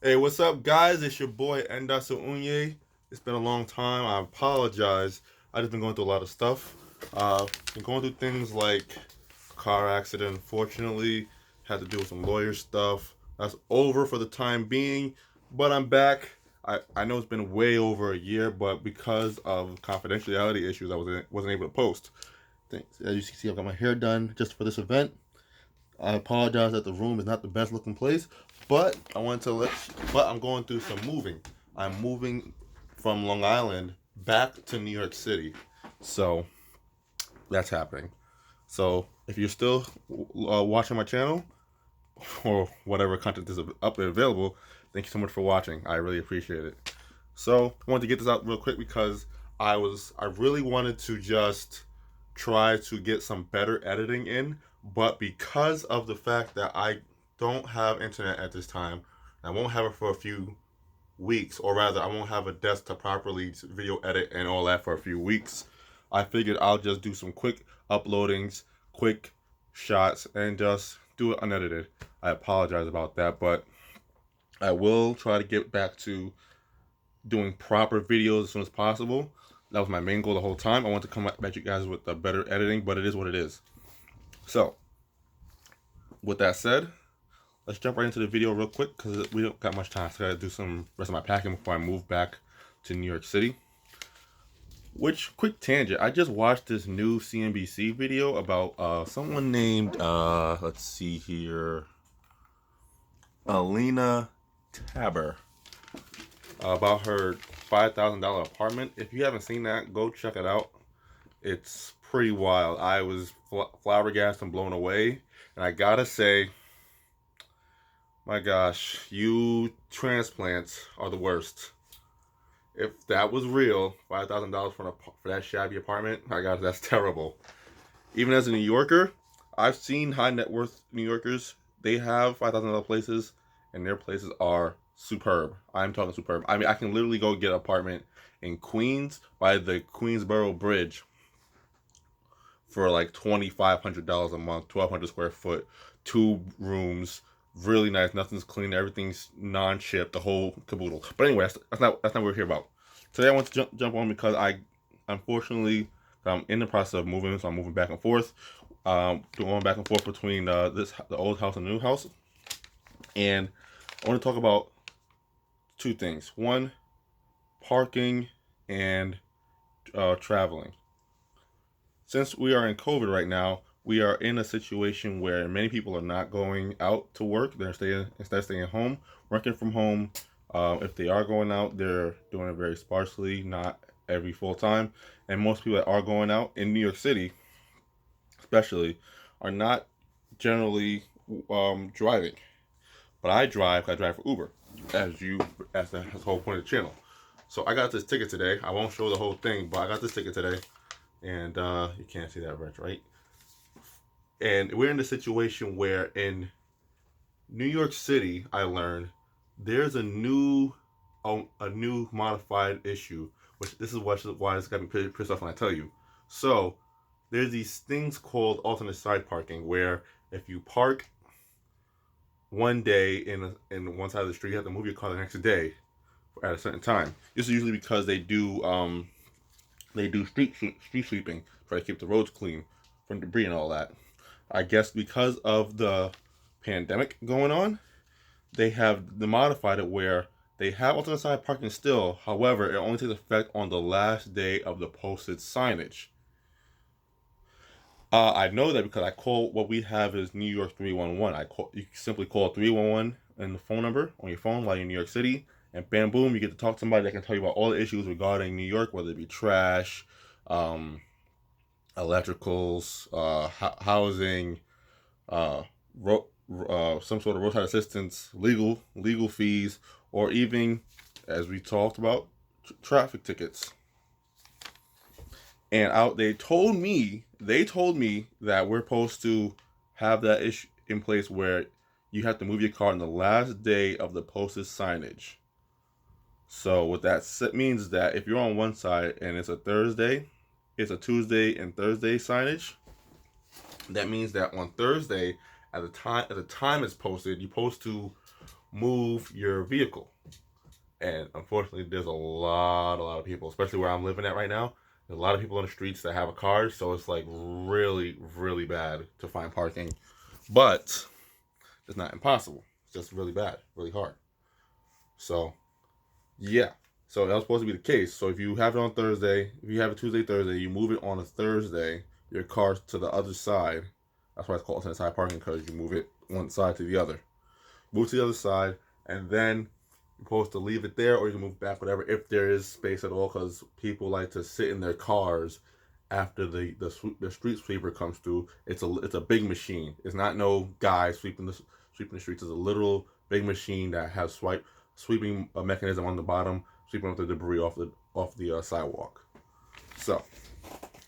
Hey, what's up, guys? It's your boy Endaso Unye. It's been a long time. I apologize. I just been going through a lot of stuff. Been going through things like car accident. Unfortunately, had to deal with some lawyer stuff. That's over for the time being, but I'm back. I know it's been way over a year, but because of confidentiality issues, I wasn't able to post. Thanks. As you can see, I've got my hair done just for this event. I apologize that the room is not the best looking place, but I wanted to let. But I'm going through some moving. I'm moving from Long Island back to New York City, so that's happening. So if you're still watching my channel or whatever content is up and available, thank you so much for watching. I really appreciate it. So I wanted to get this out real quick because I really wanted to just try to get some better editing in, but because of the fact that I don't have internet at this time, I won't have it for a few weeks, or rather, I won't have a desk to properly video edit and all that for a few weeks. I figured I'll just do some quick uploadings, quick shots, and just do it unedited. I apologize about that, but I will try to get back to doing proper videos as soon as possible. That was my main goal the whole time. I want to come at you guys with a better editing, but it is what it is. So, with that said, let's jump right into the video real quick because we don't got much time. So I gotta do some rest of my packing before I move back to New York City. Which, quick tangent, I just watched this new CNBC video about someone named, let's see here, Alina Tabber, about her $5,000 apartment. If you haven't seen that, go check it out. It's pretty wild. I was flabbergasted and blown away. And I gotta say, my gosh, you transplants are the worst. If that was real, $5,000 for that shabby apartment, my gosh, that's terrible. Even as a New Yorker, I've seen high net worth New Yorkers. They have $5,000 places, and their places are superb. I'm talking superb. I mean, I can literally go get an apartment in Queens by the Queensboro Bridge for like $2,500 a month, 1,200 square foot, 2 rooms, really nice. Nothing's clean. Everything's non-chip. The whole caboodle. But anyway, that's not what we're here about. Today I want to jump on because I, unfortunately, I'm in the process of moving, so I'm moving back and forth, going back and forth between the old house and the new house, and I want to talk about two things. One, parking and traveling. Since we are in COVID right now, we are in a situation where many people are not going out to work. They're staying home, working from home. If they are going out, they're doing it very sparsely, not every full time. And most people that are going out in New York City, especially, are not generally driving. But I drive. I drive for Uber, as the whole point of the channel. So I got this ticket today. I won't show the whole thing, but I got this ticket today, and you can't see that much, right? And we're in a situation where in New York City, I learned there's a new modified issue, which this is why it's got me pissed off when I tell you. So there's these things called alternate side parking, where if you park one day in one side of the street, you have to move your car the next day at a certain time. This is usually because they do street sweeping, try to keep the roads clean from debris and all that. I guess because of the pandemic going on, they have modified it where they have alternate side parking still. However, it only takes effect on the last day of the posted signage. I know that because I call what we have is New York 311. You simply call 311 and the phone number on your phone while you're in New York City, and bam, boom, you get to talk to somebody that can tell you about all the issues regarding New York, whether it be trash, um, electricals, housing, uh, some sort of roadside assistance, legal fees, or even, as we talked about, traffic tickets. And they told me that we're supposed to have that issue in place where you have to move your car on the last day of the posted signage. So what that means is that if you're on one side and it's a Thursday, it's a Tuesday and Thursday signage. That means that on Thursday, at the time it's posted, you're supposed to move your vehicle. And unfortunately, there's a lot of people, especially where I'm living at right now. There's a lot of people on the streets that have a car, so it's like really, really bad to find parking. But it's not impossible. It's just really bad, really hard. So, yeah. So that was supposed to be the case. So if you have it on Thursday, if you have it Tuesday, Thursday, you move it on a Thursday, your car to the other side. That's why it's called alternate side parking, because you move it one side to the other. Move to the other side, and then you're supposed to leave it there, or you can move back, whatever, if there is space at all, because people like to sit in their cars after the street sweeper comes through. It's a big machine. It's not no guy sweeping the streets. It's a literal big machine that has sweeping mechanism on the bottom, sweeping up the debris off the sidewalk. So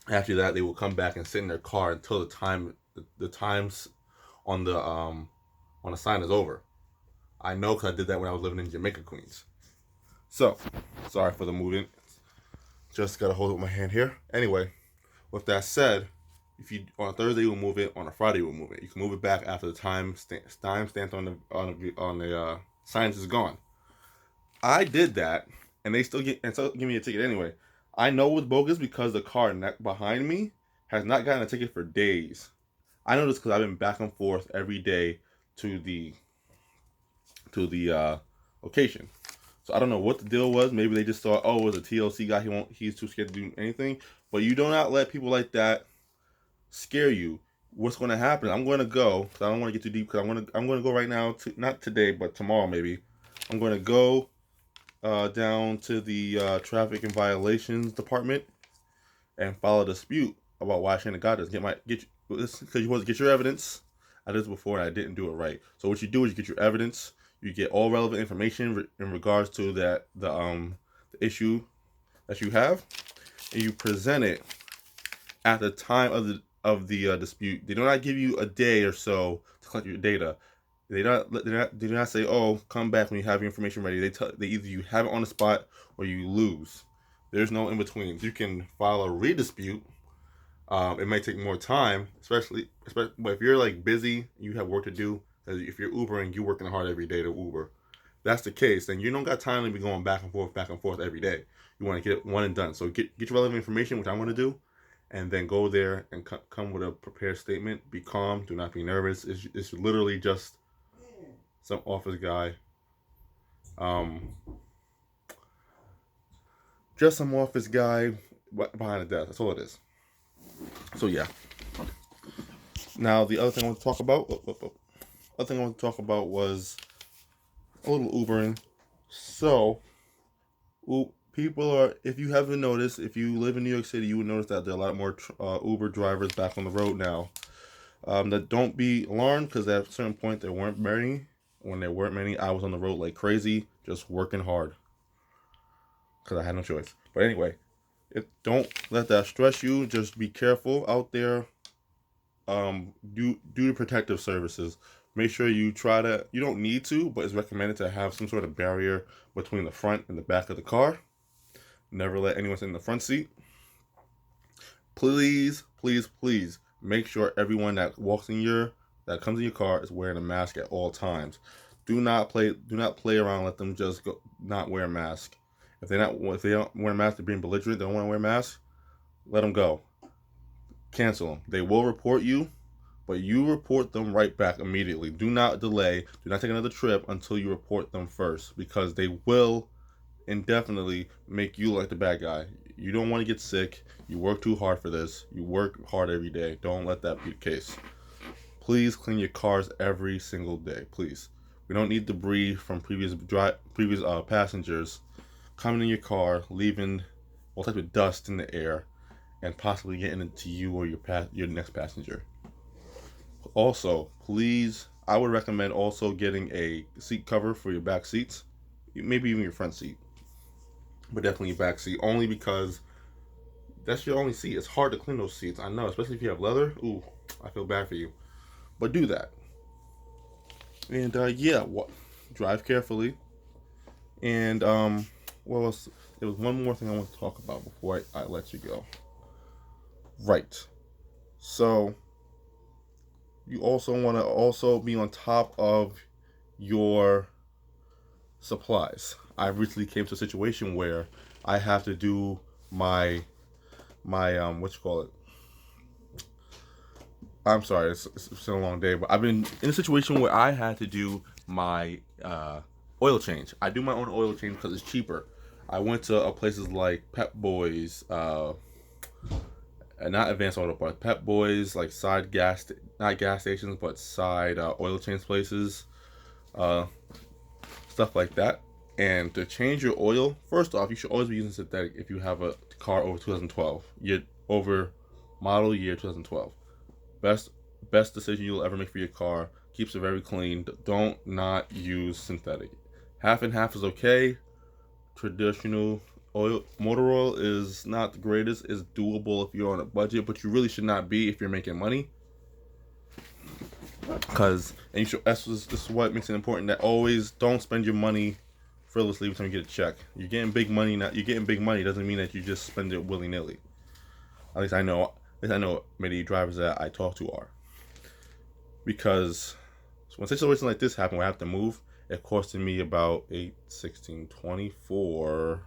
after that, they will come back and sit in their car until the times on the sign is over. I know because I did that when I was living in Jamaica, Queens. So, sorry for the movement. Just got to hold it with my hand here. Anyway, with that said, if you on a Thursday you will move it, on a Friday you will move it. You can move it back after the time stamped on the signs is gone. I did that, and they still give me a ticket anyway. I know it's bogus because the car behind me has not gotten a ticket for days. I know this because I've been back and forth every day to the location. So I don't know what the deal was. Maybe they just thought, oh, it was a TLC guy. He's too scared to do anything. But you do not let people like that scare you. What's going to happen? I'm going to go. So I don't want to get too deep because I'm going to go right now. Not today, but tomorrow maybe. I'm going to go down to the traffic and violations department and file a dispute about why I shouldn't have got this. Because you want to get your evidence. I did this before and I didn't do it right. So what you do is you get your evidence. You get all relevant information in regards to the issue that you have, and you present it at the time of the dispute. They do not give you a day or so to collect your data. They do not say, oh, come back when you have your information ready. They either you have it on the spot or you lose. There's no in between. You can file a redispute. It may take more time, especially but if you're like busy, you have work to do. If you're Ubering, you're working hard every day to Uber. If that's the case, then you don't got time to be going back and forth every day. You want to get it one and done. So get your relevant information, which I'm going to do, and then go there and come with a prepared statement. Be calm. Do not be nervous. It's literally just some office guy. Just some office guy behind the desk. That's all it is. So yeah. Now the other thing I want to talk about. Other thing I want to talk about was a little Ubering. So, people are, if you haven't noticed, if you live in New York City, you would notice that there are a lot more Uber drivers back on the road now. That don't be alarmed, because at a certain point there weren't many. When there weren't many, I was on the road like crazy, just working hard, because I had no choice. But anyway, don't let that stress you. Just be careful out there. Do the protective services. Make sure you you don't need to, but it's recommended to have some sort of barrier between the front and the back of the car. Never let anyone sit in the front seat. Please, please, please make sure everyone that comes in your car is wearing a mask at all times. Do not play around. Let them just not wear a mask. If they don't wear a mask, they're being belligerent. They don't want to wear a mask. Let them go. Cancel them. They will report you. But you report them right back immediately. Do not delay. Do not take another trip until you report them first, because they will indefinitely make you like the bad guy. You don't want to get sick. You work too hard for this. You work hard every day. Don't let that be the case. Please clean your cars every single day. Please. We don't need debris from previous passengers coming in your car, leaving all type of dust in the air, and possibly getting into you or your next passenger. Also, please, I would recommend also getting a seat cover for your back seats, maybe even your front seat, but definitely your back seat, only because that's your only seat. It's hard to clean those seats. I know, especially if you have leather. Ooh, I feel bad for you, but do that. And drive carefully. And what else? There was one more thing I want to talk about before I let you go. Right. So you also want to be on top of your supplies. I recently came to a situation where I have to do my what you call it. I'm sorry, it's been a long day, but I've been in a situation where I had to do my oil change. I do my own oil change because it's cheaper. I went to places like Pep Boys, not Advanced Auto Parts, Pep Boys, like not gas stations, but side oil change places, uh, stuff like that. And to change your oil, first off, you should always be using synthetic if you have a car over 2012, over model year 2012. Best decision you'll ever make for your car. Keeps it very clean. Don't not use synthetic. Half and half is okay. Traditional motor oil is not the greatest. It's doable if you're on a budget, but you really should not be if you're making money. This is what makes it important that always don't spend your money frivolously every time you get a check. You're getting big money now. You're getting big money doesn't mean that you just spend it willy nilly. At least I know many drivers that I talk to are. Because when situations like this happen where I have to move, it costed me about 8, 16, 24,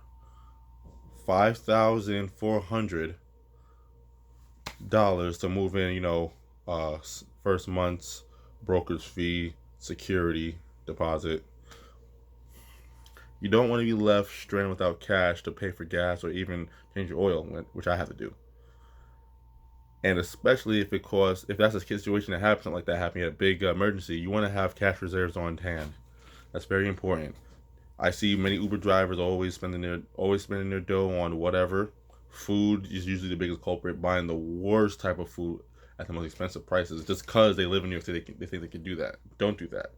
$5,400 to move in, first month's broker's fee, security deposit. You don't want to be left stranded without cash to pay for gas or even change your oil, which I have to do. And especially if that's a situation that happens, something like that happening, a big emergency, you want to have cash reserves on hand. That's very important. I see many Uber drivers always spending their dough on whatever. Food is usually the biggest culprit, buying the worst type of food at the most expensive prices just because they live in New York City. They think they can do that. Don't do that.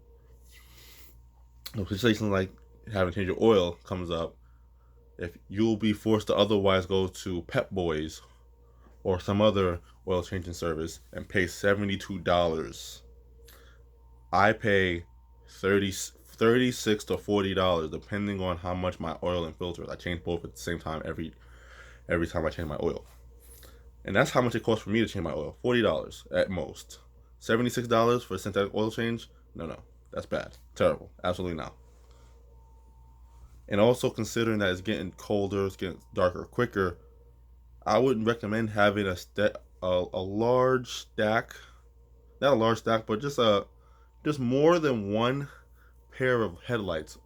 If a situation like having to change your oil comes up, if you'll be forced to otherwise go to Pep Boys or some other oil changing service and pay $72. I pay $36 to $40 depending on how much my oil and filters. I change both at the same time every time I change my oil. And that's how much it costs for me to change my oil. $40 at most. $76 for a synthetic oil change? No. That's bad. Terrible. Absolutely not. And also considering that it's getting colder, it's getting darker quicker, I wouldn't recommend having a large stack, not a large stack, but just more than one pair of headlights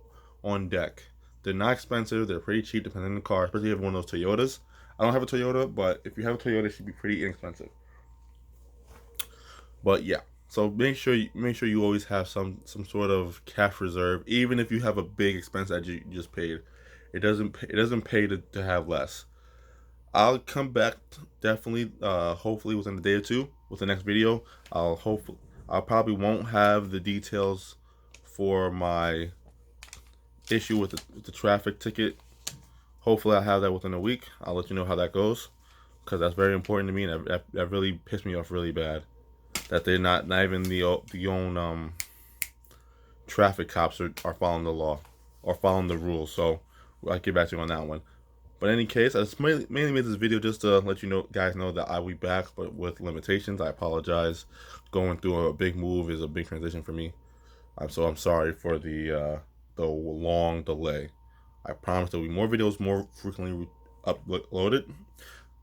on deck. They're not expensive. They're pretty cheap depending on the car, especially if you have one of those Toyotas. I don't have a Toyota, but if you have a Toyota, it should be pretty inexpensive. But yeah, so make sure you always have some sort of cash reserve, even if you have a big expense that you just paid. It doesn't pay to have less. I'll come back definitely, hopefully within a day or two with the next video. I'll probably won't have the details for my issue with the traffic ticket. Hopefully I'll have that within a week. I'll let you know how that goes, because that's very important to me, and that really pissed me off really bad. That they're not even the own traffic cops are following the law or following the rules. So I'll get back to you on that one. But in any case, I just mainly made this video just to let you guys know that I will be back, but with limitations. I apologize. Going through a big move is a big transition for me. So I'm sorry for the long delay. I promise there will be more videos more frequently uploaded.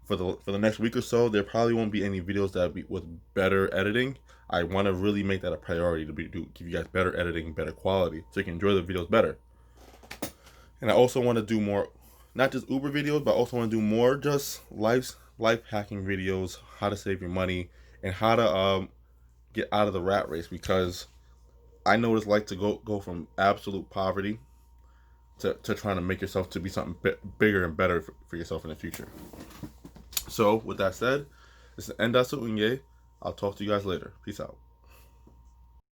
For the next week or so, there probably won't be any videos that will be with better editing. I want to really make that a priority to give you guys better editing, better quality, so you can enjoy the videos better. And I also want to do more, not just Uber videos, but I also want to do more just life hacking videos, how to save your money, and how to get out of the rat race, because I know what it's like to go from absolute poverty to trying to make yourself to be something bigger and better for yourself in the future. So with that said, this is Endasu Unye. I'll talk to you guys later. Peace out.